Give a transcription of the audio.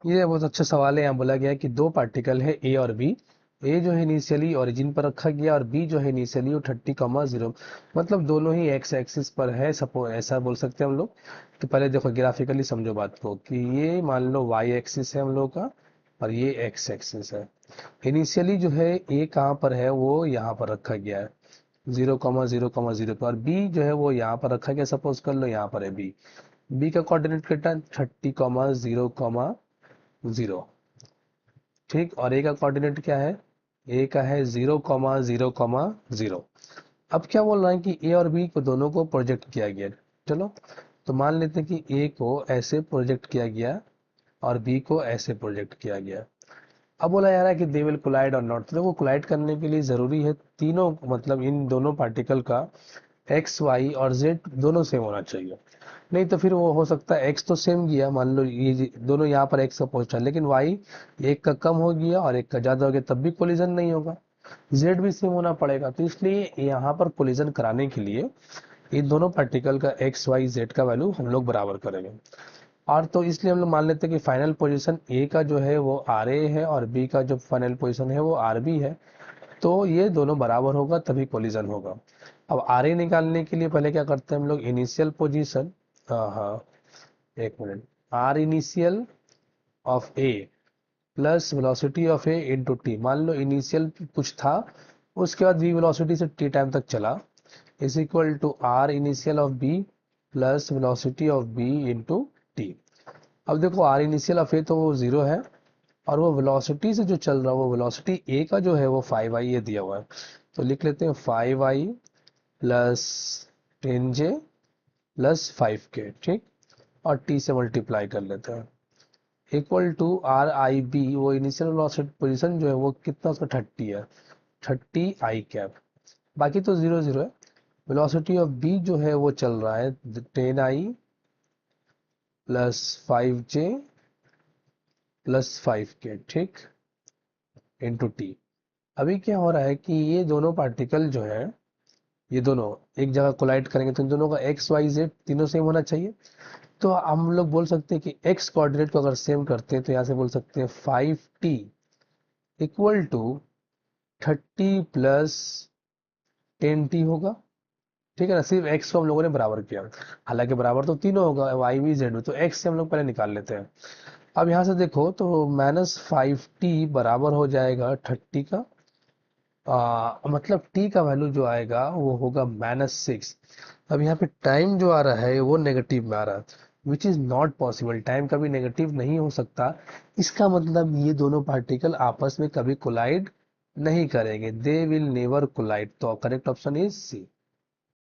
ये बहुत अच्छा सवाल है। यहाँ बोला गया है कि दो पार्टिकल है ए और बी। ए जो है इनिशियली ओरिजिन पर रखा गया और बी जो है इनिशियली वो 30,0, मतलब दोनों ही एक्स एक्सिस पर है, सपोज ऐसा बोल सकते हैं हम लोग। तो पहले देखो ग्राफिकली समझो बात को कि ये मान लो वाई एक्सिस है हम लोग का और ये एक्स एक्सिस है। इनिशियली जो है ए कहाँ पर है, वो यहाँ पर रखा गया है 0,0,0 पर, और बी जो है वो यहाँ पर रखा गया, सपोज कर लो यहाँ पर है बी। बी का कोऑर्डिनेट कितना है 30,0,0, ठीक। और ए का कोऑर्डिनेट क्या है, ए का है 0,0,0। अब क्या बोल रहा है कि ए और बी को दोनों को प्रोजेक्ट किया गया। चलो, तो मान लेते हैं कि ए को ऐसे प्रोजेक्ट किया गया और बी को ऐसे प्रोजेक्ट किया गया। अब बोला जा रहा है कि दे विल कोलाइड और नॉट। तो देखो कोलाइड करने के लिए जरूरी है तीनों, मतलब इन दोनों पार्टिकल का एक्स वाई और जेड दोनों सेम होना चाहिए। नहीं तो फिर वो हो सकता है एक्स तो सेम गया, मान लो ये दोनों यहाँ पर एक्स का पहुंचा, लेकिन वाई एक का कम हो गया और एक का ज्यादा हो गया, तब भी कोलिजन नहीं होगा। जेड भी सेम होना पड़ेगा। तो इसलिए यहाँ पर कोलिजन कराने के लिए इन दोनों पार्टिकल का एक्स वाई जेड का वैल्यू हम लोग बराबर करेंगे। और तो इसलिए हम लोग मान लेते हैं कि फाइनल पोजीशन ए का जो है वो आर ए है और बी का जो फाइनल पोजीशन है वो आर बी है। तो ये दोनों बराबर होगा तभी कोलिजन होगा। अब आर ए निकालने के लिए पहले क्या करते हैं हम लोग, इनिशियल पोजीशन, हाँ हाँ, एक minute, R initial of A plus velocity of A into T. मान लो इनिशियल कुछ था, उसके बाद वी वेलोसिटी से टी टाइम तक चला, is equal to R initial of B plus velocity of B into T. अब देखो आर इनिशियल ऑफ ए तो वो जीरो है, और वो वेलोसिटी से जो चल रहा है वो वेलोसिटी ए का जो है वो 5i ये दिया हुआ है। तो लिख लेते हैं 5i plus 10j plus 5k, ठीक। और टी से मल्टीप्लाई कर लेते हैं, equal to R I B, वो इनिशियल वेलोसिटी पोजीशन जो है वो कितना, उसका 30 है, 30i कैप। बाकी तो जीरो जीरो है। वेलोसिटी ऑफ बी जो है वो चल रहा है 10i plus 5j plus 5k, ठीक, इंटू टी। अभी क्या हो रहा है कि ये दोनों पार्टिकल जो है, ये दोनों एक जगह कोलाइड करेंगे तो इन दोनों का एक्स वाई जेड तीनों सेम होना चाहिए। तो हम लोग बोल सकते हैं कि एक्स कोऑर्डिनेट को अगर सेम करते हैं तो यहाँ से बोल सकते हैं 5t equal to 30 plus 10t होगा। ठीक है ना, सिर्फ एक्स को हम लोगों ने बराबर किया, हालांकि बराबर तो तीनों होगा वाई भी जेड भी, तो एक्स से हम लोग पहले निकाल लेते हैं। अब यहाँ से देखो तो -5t बराबर हो जाएगा 30 का, मतलब t का वैल्यू जो आएगा वो होगा -6। अब यहाँ पे टाइम जो आ रहा है वो नेगेटिव में आ रहा है, which is not possible, time कभी नेगेटिव नहीं हो सकता। इसका मतलब ये दोनों पार्टिकल आपस में कभी कोलाइड नहीं करेंगे, दे विल नेवर कोलाइड। तो करेक्ट ऑप्शन इज सी।